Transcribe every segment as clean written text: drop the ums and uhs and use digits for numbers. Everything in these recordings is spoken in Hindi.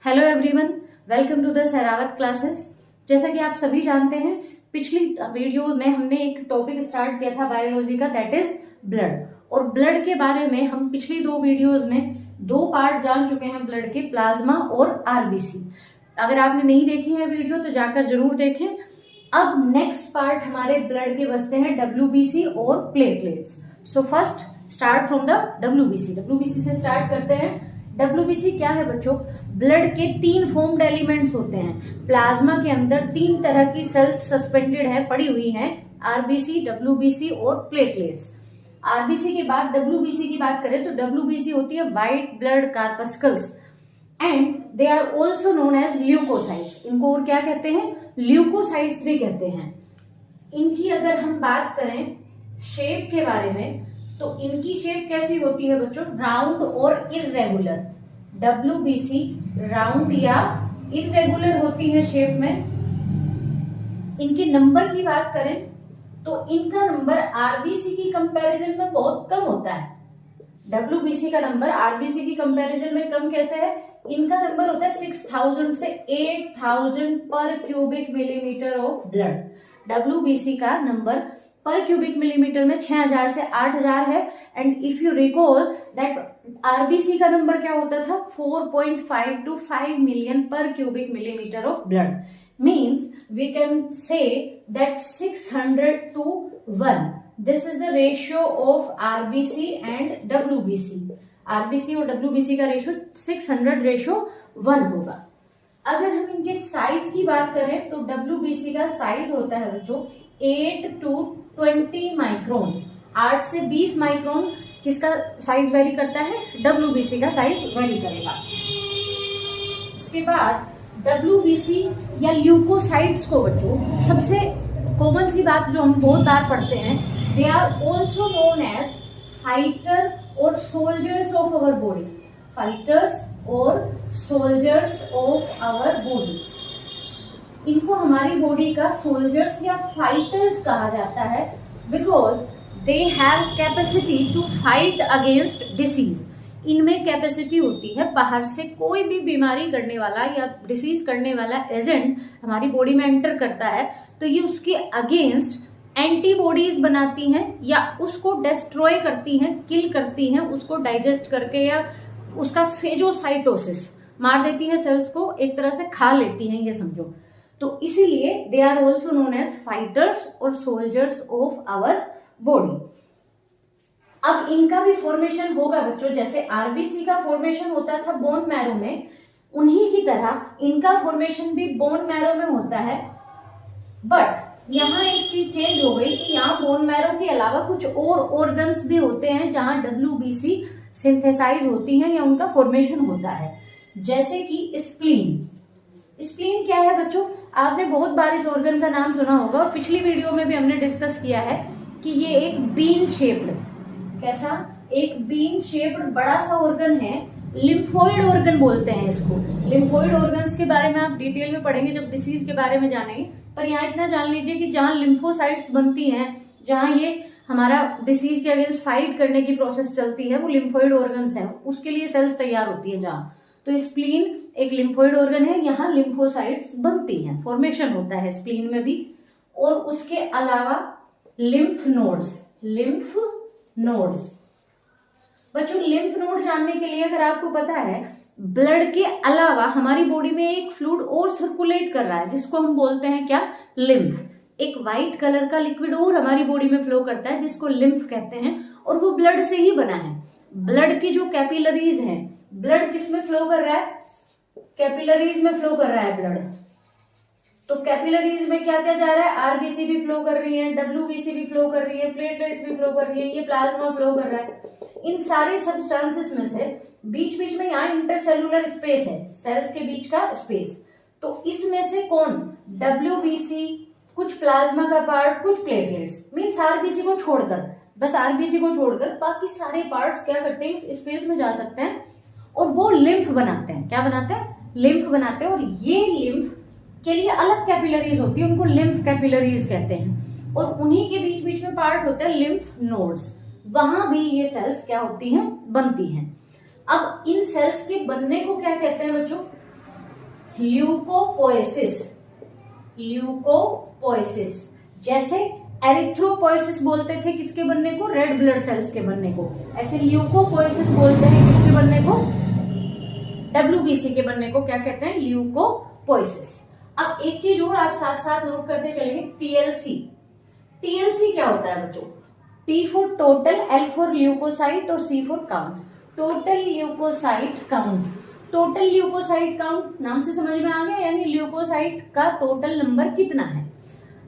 Hello everyone, welcome to the Sehrawat classes. जैसा कि आप सभी जानते हैं, पिछली वीडियो में हमने एक टॉपिक स्टार्ट किया था बायोलॉजी का, दैट इज ब्लड। और ब्लड के बारे में हम पिछली दो वीडियोस में दो पार्ट जान चुके हैं, ब्लड के, प्लाज्मा और आरबीसी। अगर आपने नहीं देखी है वीडियो तो जाकर जरूर देखें। अब नेक्स्ट पार्ट हमारे ब्लड के बचते हैं डब्ल्यूबीसी और platelets. So first start from the WBC. WBC से स्टार्ट करते हैं। डब्ल्यूबीसी क्या है बच्चों? ब्लड के तीन फॉर्म्ड एलिमेंट्स होते हैं। प्लाज्मा के अंदर तीन तरह की सेल्स सस्पेंडेड है, पड़ी हुई हैं, आरबीसी, डब्ल्यूबीसी और प्लेटलेट्स। आरबीसी के बाद डब्ल्यूबीसी की बात करें तो डब्ल्यूबीसी होती है white blood corpuscles and they are also known as leucocytes. इनको और क्या कहते हैं? ल्यूकोसाइट्स भी कहते हैं। इनकी अगर हम बात करें शेप के बारे में तो इनकी शेप कैसी होती है बच्चों? राउंड और इररेगुलर। डब्ल्यूबीसी राउंड या इररेगुलर होती है शेप में। इनके नंबर की बात करें तो इनका नंबर आरबीसी की कंपैरिजन में बहुत कम होता है। डब्ल्यूबीसी का नंबर आरबीसी की कंपैरिजन में कम कैसे है? इनका नंबर होता है 6000 से 8000 पर cubic millimetre of blood. WBC का नंबर पर क्यूबिक मिलीमीटर में 6000 से 8000 है। And if you recall that RBC का नंबर क्या होता था? 4.5 to 5 मिलियन पर cubic millimetre of blood. Means we can say that 600 to 1 this is the ratio of RBC and WBC. RBC और डब्ल्यूबीसी का रेशियो 600:1 होगा। अगर हम इनके साइज की बात करें तो डब्ल्यूबीसी का साइज होता है बच्चों 8 to 20 माइक्रोन। 8 से 20 माइक्रोन किसका साइज वेरी करता है? डब्ल्यूबीसी का साइज वेरी करेगा। इसके बाद डब्ल्यूबीसी या ल्यूकोसाइट्स को बच्चों सबसे कॉमन सी बात जो हम बहुत बार पढ़ते हैं, they are also known as fighter और soldiers of our body. Fighters और सोल्जर्स ऑफ आवर बॉडी। इनको हमारी बॉडी का सोल्जर्स या फाइटर्स कहा जाता है because they have capacity to fight against disease. इनमें कैपेसिटी होती है बाहर से कोई भी बीमारी करने वाला या डिसीज करने वाला एजेंट हमारी बॉडी में एंटर करता है तो ये उसके अगेंस्ट एंटीबॉडीज बनाती हैं या उसको डिस्ट्रॉय करती हैं, किल करती हैं, उसको डाइजेस्ट करके या उसका फेजोसाइटोसिस मार देती है, सेल्स को एक तरह से खा लेती हैं, ये समझो। तो इसीलिए they are also known as fighters और सोल्जर्स ऑफ आवर बॉडी। अब इनका भी फॉर्मेशन होगा बच्चों, जैसे आरबीसी का फॉर्मेशन होता था बोन मैरो में, उन्हीं की तरह इनका फॉर्मेशन भी बोन मैरो में होता है। बट यहाँ एक चीज चेंज हो गई कि यहाँ बोन मैरो के अलावा कुछ और ऑर्गन्स भी होते हैं जहां डब्ल्यूबीसी सिंथेसाइज होती हैं या उनका फॉर्मेशन होता है, जैसे कि स्प्लीन। स्प्लीन क्या है बच्चों? आपने बहुत बार इस ऑर्गन का नाम सुना होगा और पिछली वीडियो में भी हमने डिस्कस किया है कि ये एक बीन शेप्ड, कैसा? एक बीन शेप्ड बड़ा सा ऑर्गन है। लिम्फोइड ऑर्गन बोलते हैं इसको। लिम्फोइड ऑर्गन्स के बारे में आप डिटेल में पढ़ेंगे जब डिसीज के बारे में जानेंगे, पर यहाँ इतना जान लीजिए कि जहाँ लिम्फोसाइट्स बनती हैं, जहाँ ये हमारा डिसीज के अगेंस्ट फाइट करने की प्रोसेस चलती है, वो लिम्फोइड ऑर्गन्स है, उसके लिए सेल्स तैयार होती है जहाँ। तो स्प्लीन एक लिम्फोइड ऑर्गन है, यहाँ लिम्फोसाइट्स बनती हैं, फॉर्मेशन होता है स्प्लीन में भी। और उसके अलावा लिम्फ नोड्स। लिम्फ नोड्स बच्चों, लिम्फ नोड जानने के लिए अगर आपको पता है ब्लड के अलावा हमारी बॉडी में एक फ्लूइड और सर्कुलेट कर रहा है जिसको हम बोलते हैं क्या? लिम्फ। एक व्हाइट कलर का लिक्विड और हमारी बॉडी में फ्लो करता है जिसको लिम्फ कहते हैं और वो ब्लड से ही बना है। ब्लड की जो कैपिलरीज हैं, ब्लड किस में फ्लो कर रहा है? कैपिलरीज में फ्लो कर रहा है ब्लड। तो कैपिलरीज में क्या क्या जा रहा है? आरबीसी भी फ्लो कर रही है, डब्ल्यूबीसी भी फ्लो कर रही है, प्लेटलेट्स भी फ्लो कर रही है, ये प्लाज्मा फ्लो कर रहा है। इन सारे सब्सटेंसेस में से बीच बीच में यहाँ इंटरसेलुलर स्पेस है, सेल्स के बीच का स्पेस। तो इसमें से कौन? डब्ल्यूबीसी, कुछ प्लाज्मा का पार्ट, कुछ प्लेटलेट्स। मीन्स आरबीसी को छोड़कर, बस आरबीसी को छोड़कर बाकी सारे पार्ट्स क्या करते हैं? इस स्पेस में जा सकते हैं और वो लिम्फ बनाते हैं। क्या बनाते हैं? लिम्फ बनाते हैं। और ये लिम्फ के लिए अलग कैपिलरीज होती है, उनको लिम्फ कैपिलरीज कहते हैं। और उन्हीं के बीच बीच में पार्ट होते हैं लिम्फ नोड्स, वहां भी ये सेल्स क्या होती हैं? बनती हैं। अब इन सेल्स के बनने को क्या कहते हैं बच्चों? Leucopoiesis, leucopoiesis. जैसे एरिथ्रोपोएसिस बोलते थे किसके बनने को, रेड ब्लड सेल्स के बनने को, ऐसे ल्यूकोपोएसिस बोलते हैं किसके बनने को, WBC के बनने को क्या कहते हैं, ल्यूकोपोएसिस। अब एक चीज और आप साथ साथ नोट करते चलेंगे, TLC। TLC क्या होता है बच्चों, T for total, L for leukocyte और C for count, total leukocyte count. Total leukocyte count नाम से समझ में आ गया, यानी ल्यूकोसाइट का टोटल नंबर कितना है।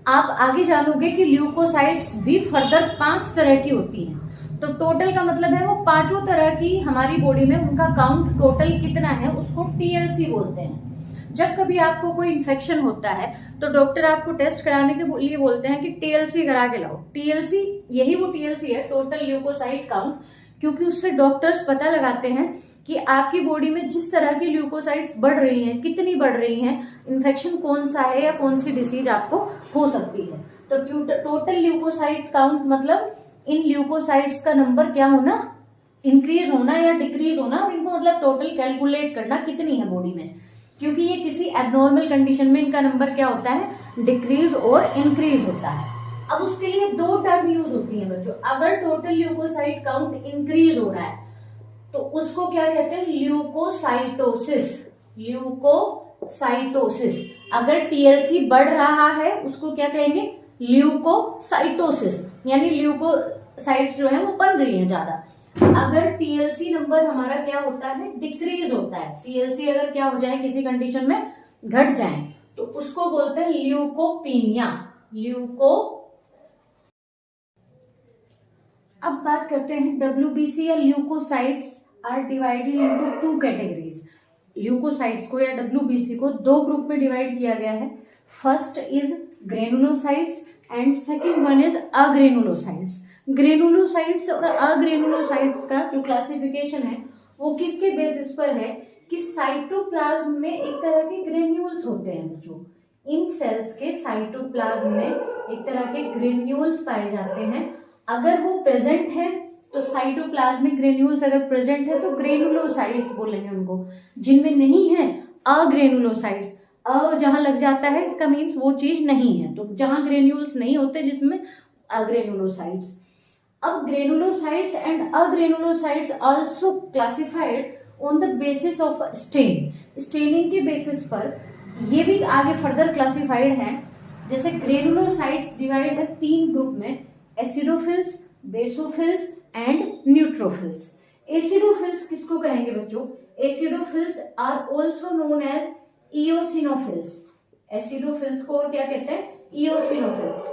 आप आगे जानोगे कि ल्यूकोसाइट्स भी फर्दर 5 तरह की होती हैं, तो टोटल का मतलब है वो 5 तरह की हमारी बॉडी में उनका काउंट टोटल कितना है, उसको TLC बोलते हैं। जब कभी आपको कोई इन्फेक्शन होता है तो डॉक्टर आपको टेस्ट कराने के लिए बोलते हैं कि TLC करा के लाओ। TLC, यही वो TLC है, टोटल ल्यूकोसाइट काउंट, क्योंकि उससे डॉक्टर्स पता लगाते हैं कि आपकी बॉडी में जिस तरह की ल्यूकोसाइट्स बढ़ रही हैं, कितनी बढ़ रही हैं, इन्फेक्शन कौन सा है या कौन सी डिसीज आपको हो सकती है। तो टोटल ल्यूकोसाइट काउंट मतलब इन ल्यूकोसाइट्स का नंबर क्या होना, इंक्रीज होना या डिक्रीज होना, और इनको मतलब टोटल कैलकुलेट करना कितनी है बॉडी में, क्योंकि ये किसी एबनॉर्मल कंडीशन में इनका नंबर क्या होता है, डिक्रीज और इंक्रीज होता है। अब उसके लिए 2 टर्म यूज होती है बच्चों। अगर टोटल ल्यूकोसाइट काउंट इंक्रीज हो रहा है तो उसको क्या कहते हैं, ल्यूकोसाइटोसिस, ल्यूकोसाइटोसिस। अगर TLC बढ़ रहा है उसको क्या कहेंगे, ल्यूकोसाइटोसिस, यानी ल्यूकोसाइट्स जो है वो बन रही है ज्यादा। अगर TLC नंबर हमारा क्या होता है, डिक्रीज होता है, TLC अगर क्या हो जाए, किसी कंडीशन में घट जाए, तो उसको बोलते हैं ल्यूकोपीनिया, अब बात करते हैं WBC या leukocytes are divided into 2 categories. Leukocytes को या WBC को 2 ग्रुप में डिवाइड किया गया है। First is granulocytes and second one is agranulocytes. Granulocytes और अग्रेनुलोसाइट्स का जो क्लासिफिकेशन है वो किसके बेसिस पर है कि साइटोप्लाज्म में एक तरह के ग्रेन्यूल्स होते हैं बच्चों। इन सेल्स के साइटोप्लाज्म में एक तरह के ग्रेन्यूल्स पाए जाते हैं। अगर वो प्रेजेंट है तो साइटोप्लाज्मिक ग्रेन्यूल्स अगर प्रेजेंट है तो ग्रेनुलोसाइट्स बोलेंगे उनको, जिनमें नहीं है अग्रेनुलोसाइट्स। जहां लग जाता है इसका मीन्स वो चीज नहीं है, तो जहां ग्रेन्यूल्स नहीं होते जिसमें अग्रेनुलोसाइट्स। अब granulocytes and agranulocytes also classified on the basis of stain. Staining के बेसिस पर ये भी आगे फर्दर क्लासिफाइड है। जैसे ग्रेनुलोसाइट्स डिवाइड है 3 ग्रुप में, acidophils, basophils and neutrophils. Acidophils किसको कहेंगे बच्चों, acidophils are also known as eosinophils. Acidophils को और क्या कहते हैं, eosinophils.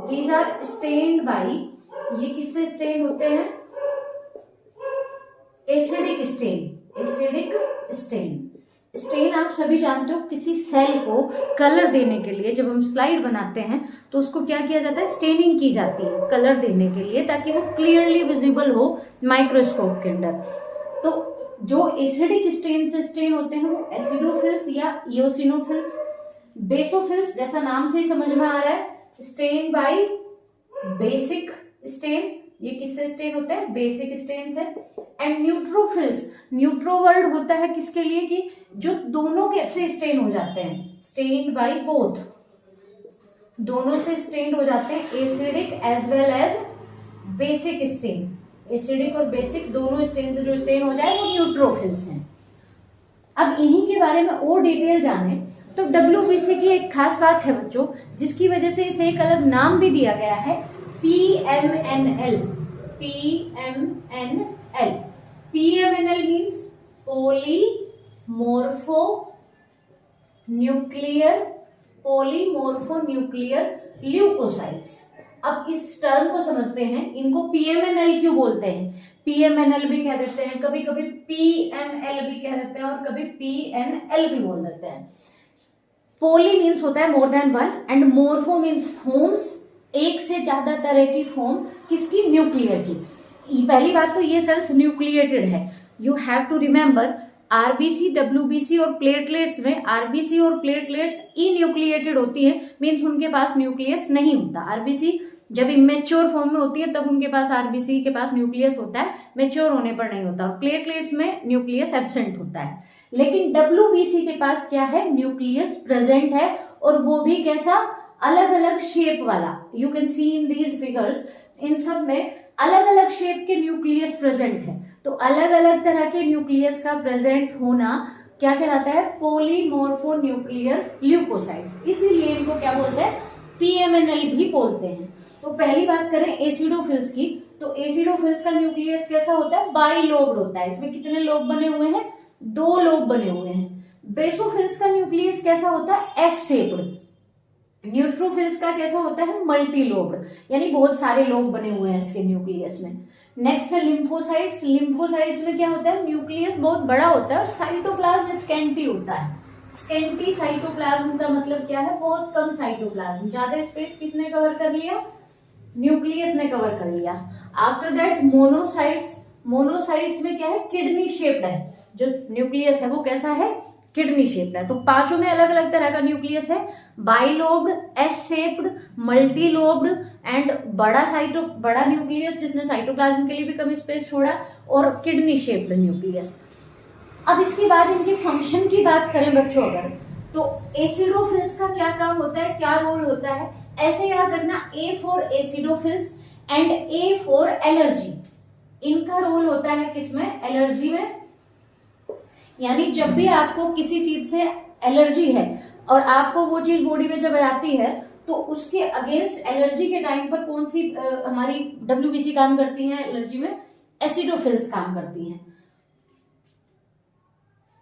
These are stained by, ये किससे स्टेन होते हैं, acidic stain, acidic stain. Stain आप सभी जानते हो, किसी सेल को कलर देने के लिए जब हम स्लाइड बनाते हैं तो उसको क्या किया जाता है, स्टेनिंग की जाती है कलर देने के लिए, ताकि वो क्लियरली विजिबल हो माइक्रोस्कोप के अंदर। तो जो एसिडिक स्टेन से स्टेन होते हैं वो एसिडोफिल्स या इओसिनोफिल्स। बेसोफिल्स जैसा नाम से ही समझ में आ रहा है, स्टेन बाय बेसिक स्टेन, ये किससे स्टेन होता है, बेसिक स्टेन से। एंड न्यूट्रोफिल्स, न्यूट्रो वर्ड होता है किसके लिए, कि जो दोनों के से स्टेन हो जाते हैं, स्टेन बाय बोथ, दोनों से स्टेन हो जाते हैं, acidic as well as basic stain. Acidic और बेसिक दोनों स्टेन से जो स्टेन हो जाए वो न्यूट्रोफिल्स हैं। अब इन्हीं के बारे में और डिटेल जाने तो WBC की एक खास बात है बच्चों, जिसकी वजह से इसे एक अलग नाम भी दिया गया है, PMNL। PMNL, PMNL means polymorphonuclear leucocytes. अब इस टर्म को समझते हैं, इनको PMNL क्यों बोलते हैं। PMNL भी कह देते हैं, कभी कभी PML भी कह देते हैं, और कभी PNL भी बोल देते हैं। पोली मीन्स होता है more than one, and मोर्फो means forms, एक से ज्यादा तरह की फॉर्म, किसकी, न्यूक्लियर की। पहली बात तो ये सेल्स न्यूक्लिएटेड है, you have to remember. RBC, WBC और प्लेटलेट्स में आरबीसी और प्लेटलेट्स इन्यूक्लिएटेड होती है, मीन्स उनके पास न्यूक्लियस नहीं होता। आरबीसी जब इमेच्योर फॉर्म में होती है तब उनके पास, आरबीसी के पास न्यूक्लियस होता है, मेच्योर होने पर नहीं होता। प्लेटलेट्स में न्यूक्लियस एब्सेंट होता है। लेकिन WBC के पास क्या है, न्यूक्लियस प्रेजेंट है, और वो भी कैसा, अलग अलग शेप वाला। You can see in these figures, इन सब में अलग अलग शेप के न्यूक्लियस प्रेजेंट है। तो अलग अलग तरह के न्यूक्लियस का प्रेजेंट होना क्या कहलाता है, पॉलीमॉर्फोन्यूक्लियर ल्यूकोसाइट्स। इसीलिए इनको क्या बोलते हैं, PMNL भी बोलते हैं। तो पहली बात करें एसिडोफिल्स की, तो एसिडोफिल्स का न्यूक्लियस कैसा होता है, बाइलोब्ड होता है। इसमें कितने लोब बने हुए हैं, 2 लोब बने हुए हैं। बेसोफिल्स का न्यूक्लियस कैसा होता है, एस शेप्ड। न्यूट्रोफिल्स का कैसा होता है, मल्टी लोब्ड, यानी बहुत सारे लोब बने हुए हैं इसके न्यूक्लियस में। नेक्स्ट है लिम्फोसाइट्स। लिम्फोसाइट्स में क्या होता है, न्यूक्लियस बहुत बड़ा होता है और साइटोप्लाज्म स्कैंटी होता है। स्कैंटी साइटोप्लाज्म का मतलब क्या है, बहुत कम साइटोप्लाज्म। ज्यादा स्पेस किसने कवर कर लिया, न्यूक्लियस ने कवर कर लिया। After that monocytes. मोनोसाइट्स में क्या है, किडनी शेप्ड है। जो न्यूक्लियस है वो कैसा है, किडनी शेप्ड है। तो पांचों में अलग अलग तरह का न्यूक्लियस है, bilobed, S shaped, multi lobed and बड़ा न्यूक्लियस जिसने साइटोप्लाज्म के लिए भी कम स्पेस छोड़ा, और किडनी शेप्ड न्यूक्लियस। अब इसके बाद इनके फंक्शन की बात करें बच्चों अगर, तो एसिडोफिल्स का क्या काम होता है, क्या रोल होता है, ऐसे याद रखना, A for acidophils and A for allergy. इनका रोल होता है किसमें, एलर्जी में। यानी जब भी आपको किसी चीज से एलर्जी है और आपको वो चीज बॉडी में जब आती है, तो उसके अगेंस्ट एलर्जी के टाइम पर कौन सी हमारी WBC काम करती है एलर्जी में, एसिडोफिल्स काम करती हैं।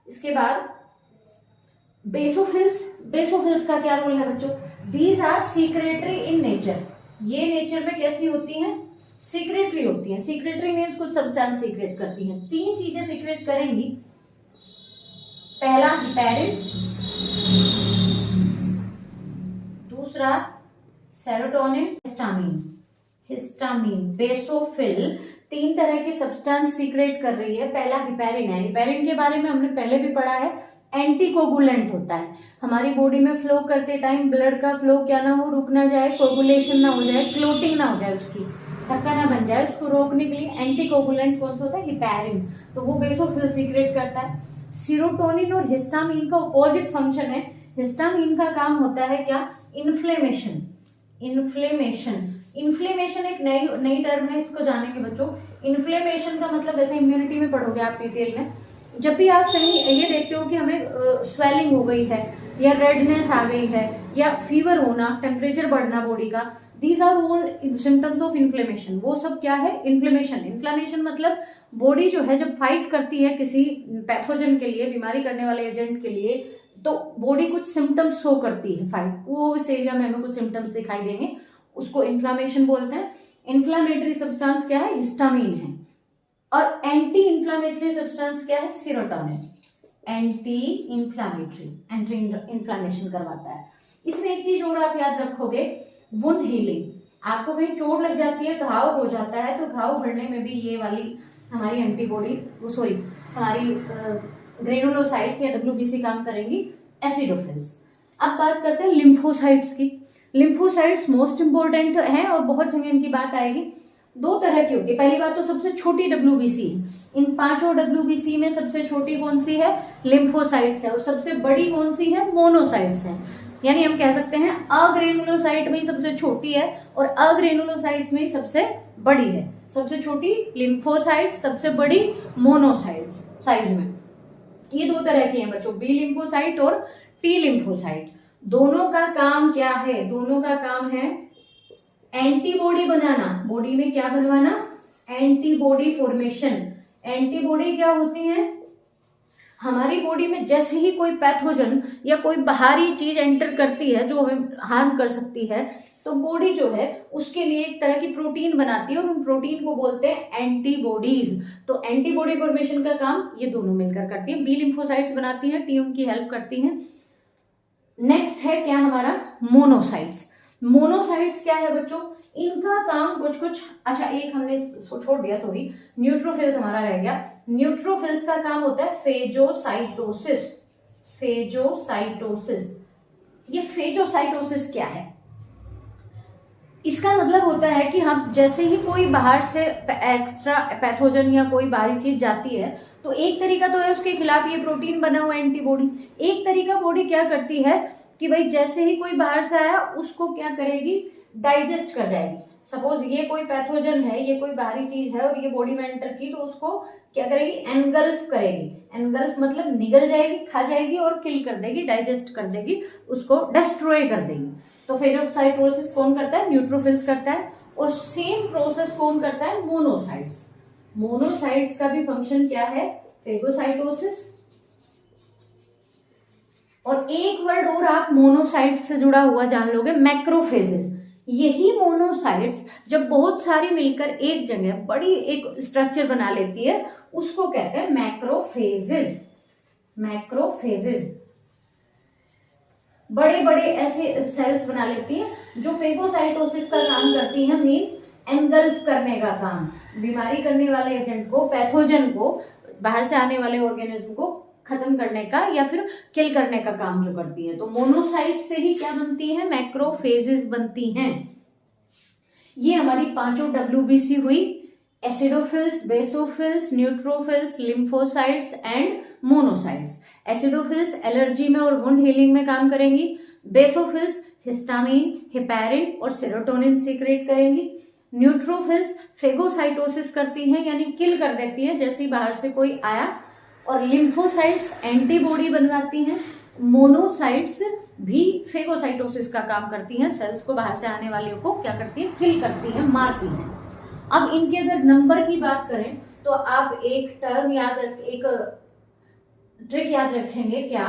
इसके बाद बेसोफिल्स। बेसोफिल्स का क्या रोल है बच्चों, these are secretory in nature. ये नेचर में कैसी होती हैं, सीक्रेटरी होती हैं। सीक्रेटरी मीन्स कुछ सब्सटेंस सीक्रेट करती हैं। 3 चीजें सीक्रेट करेंगी, पहला हिपैरिन, दूसरा सेरोटोनिन, हिस्टामिन। बेसोफिल 3 तरह के सब्सटेंस सीक्रेट कर रही है। पहला हिपैरिन है। हिपैरिन के बारे में हमने पहले भी पढ़ा है, एंटीकोगुलेंट होता है। हमारी बॉडी में फ्लो करते टाइम ब्लड का फ्लो क्या ना हो, रुक ना जाए, कोगुलेशन ना हो जाए, क्लोटिंग ना हो जाए, उसकी थक्का ना बन जाए, उसको रोकने के लिए एंटीकोगुलेंट कौन सा होता है, हिपैरिन। तो वो बेसोफिल सीक्रेट करता है। सीरोटोनिन और हिस्टामिन का अपोजिट फंक्शन है। हिस्टामिन का काम होता है क्या, इन्फ्लेमेशन। इन्फ्लेमेशन एक नई टर्म है, इसको जानेंगे बच्चों। इन्फ्लेमेशन का मतलब ऐसे इम्यूनिटी में पढ़ोगे आप डिटेल में। जब भी आप कहीं ये देखते हो कि हमें स्वेलिंग हो गई है, या रेडनेस आ गई है, या फीवर होना, टेम्परेचर बढ़ना बॉडी का, these are all symptoms of inflammation. वो सब क्या है, इन्फ्लेमेशन। इन्फ्लेमेशन मतलब बॉडी जो है जब फाइट करती है किसी पैथोजन के लिए, बीमारी करने वाले एजेंट के लिए, तो बॉडी कुछ सिम्टम्स शो करती है फाइट, वो इस एरिया में हमें कुछ सिम्टम्स दिखाई देंगे, उसको इन्फ्लामेशन बोलते हैं। इन्फ्लामेटरी सब्सटेंस क्या है, हिस्टामिन है। और एंटी इन्फ्लामेटरी सब्सटेंस क्या है, सीरोटोनिन। एंटी इन्फ्लामेशन करवाता है। इसमें एक चीज और आप याद रखोगे, वुंड हीलिंग। आपको कहीं चोट लग जाती है, घाव हो जाता है, तो घाव भरने में भी ये वाली हमारी एंटीबॉडी, हमारी ग्रेनुलोसाइट्स या WBC काम करेंगी, एसिडोफिल्स। अब बात करते हैं लिम्फोसाइट्स की। लिम्फोसाइट्स मोस्ट इंपोर्टेंट हैं और बहुत जगह इनकी बात आएगी। 2 तरह की होती है। पहली बात तो सबसे छोटी WBC है। इन 5 WBC में सबसे छोटी कौन सी है, लिम्फोसाइट्स है, और सबसे बड़ी कौन सी है, मोनोसाइट्स है। यानी हम कह सकते हैं अग्रेनुलोसाइट में ही सबसे छोटी है और अग्रेनुलोसाइट्स में ही सबसे बड़ी है। सबसे छोटी लिम्फोसाइट, सबसे बड़ी मोनोसाइट्स साइज में। ये 2 तरह की हैं बच्चों, बी लिम्फोसाइट और टी लिम्फोसाइट। दोनों का काम क्या है, दोनों का काम है एंटीबॉडी बनाना। बॉडी में क्या बनवाना, एंटीबॉडी फॉर्मेशन। एंटीबॉडी क्या होती है, हमारी बॉडी में जैसे ही कोई पैथोजन या कोई बाहरी चीज एंटर करती है जो हमें हार्म कर सकती है, तो बॉडी जो है उसके लिए एक तरह की प्रोटीन बनाती है और उन प्रोटीन को बोलते हैं एंटीबॉडीज। तो एंटीबॉडी फॉर्मेशन का काम ये दोनों मिलकर करती है। बी लिम्फोसाइट्स बनाती है, टी उनकी हेल्प करती है। नेक्स्ट है क्या हमारा, मोनोसाइट्स। मोनोसाइट्स क्या है बच्चों, इनका काम कुछ अच्छा, एक हमने छोड़ दिया, सॉरी, न्यूट्रोफिल्स हमारा रह गया। न्यूट्रोफिल्स का काम होता है फेजोसाइटोसिस। फेजोसाइटोसिस, ये फेजोसाइटोसिस क्या है, इसका मतलब होता है कि हम जैसे ही कोई बाहर से एक्स्ट्रा पैथोजन या कोई बाहरी चीज जाती है तो एक तरीका तो है उसके खिलाफ ये प्रोटीन बना हुआ एंटीबॉडी, एक तरीका बॉडी क्या करती है कि भाई जैसे ही कोई बाहर से आया उसको क्या करेगी, डाइजेस्ट कर जाएगी। सपोज ये कोई पैथोजन है, ये कोई बाहरी चीज है और ये बॉडी में एंटर की, तो उसको क्या करेगी, एनगल्फ करेगी। एनगल्फ मतलब निगल जाएगी, खा जाएगी और किल कर देगी, डाइजेस्ट कर देगी, उसको डिस्ट्रॉय कर देगी। तो फेगोसाइटोसिस कौन करता है, न्यूट्रोफिल्स करता है। और सेम प्रोसेस कौन करता है, मोनोसाइट्स। मोनोसाइट्स का भी फंक्शन क्या है, फेगोसाइटोसिस। और एक वर्ड और आप मोनोसाइट्स से जुड़ा हुआ जान लोगे, मैक्रोफेजेस। यही मोनोसाइट्स जब बहुत सारी मिलकर एक जगह बड़ी एक स्ट्रक्चर बना लेती है उसको कहते हैं मैक्रोफेजेस। मैक्रोफेजेस बड़े बड़े ऐसे सेल्स बना लेती है जो फेगोसाइटोसिस का काम करती है, मींस एनगल्फ करने का काम, बीमारी करने वाले एजेंट को, पैथोजन को, बाहर से आने वाले ऑर्गेनिज्म को खत्म करने का या फिर किल करने का काम जो करती है। तो मोनोसाइट से ही क्या बनती है, मैक्रोफेजेस बनती हैं। ये हमारी पांचों WBC हुई, acidophils, basophils, neutrophils, lymphocytes and monocytes. Acidophils allergy में और वुंड हीलिंग में काम करेंगी। बेसोफिल्स हिस्टामिन, हेपेरिन और सेरोटोनिन सीक्रेट करेंगी। न्यूट्रोफिल्स फेगोसाइटोसिस करती हैं यानी किल कर देती है जैसे ही बाहर से कोई आया। और लिम्फोसाइट्स एंटीबॉडी बनवाती हैं। मोनोसाइट्स भी फेगोसाइटोसिस का काम करती हैं, सेल्स को बाहर से आने वाले को क्या करती है, किल करती हैं, मारती हैं। अब इनके अगर नंबर की बात करें तो आप एक टर्म याद रख, एक ट्रिक याद रखेंगे, क्या,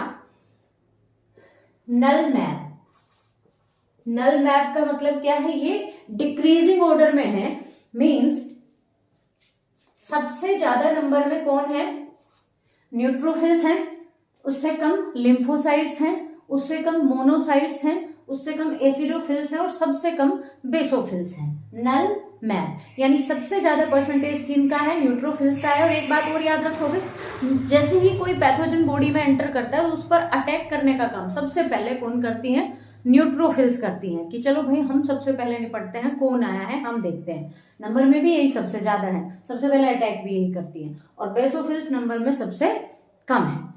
नल मैप। नल मैप का मतलब क्या है, ये डिक्रीजिंग ऑर्डर में है, मींस सबसे ज्यादा नंबर में कौन है, न्यूट्रोफिल्स हैं, उससे कम लिम्फोसाइट्स हैं, उससे कम मोनोसाइट्स हैं, उससे कम एसिडोफिल्स हैं और सबसे कम बेसोफिल्स हैं। नल मैप यानी सबसे ज्यादा परसेंटेज किनका है, न्यूट्रोफिल्स का है। और एक बात और याद रखोगे, जैसे ही कोई पैथोजन बॉडी में एंटर करता है उस पर अटैक करने का काम सबसे पहले कौन करती है, न्यूट्रोफिल्स करती हैं कि चलो भाई हम सबसे पहले निपटते हैं, कौन आया है हम देखते हैं। नंबर में भी यही सबसे ज्यादा है, सबसे पहले अटैक भी यही करती है। और बेसोफिल्स नंबर में सबसे कम है।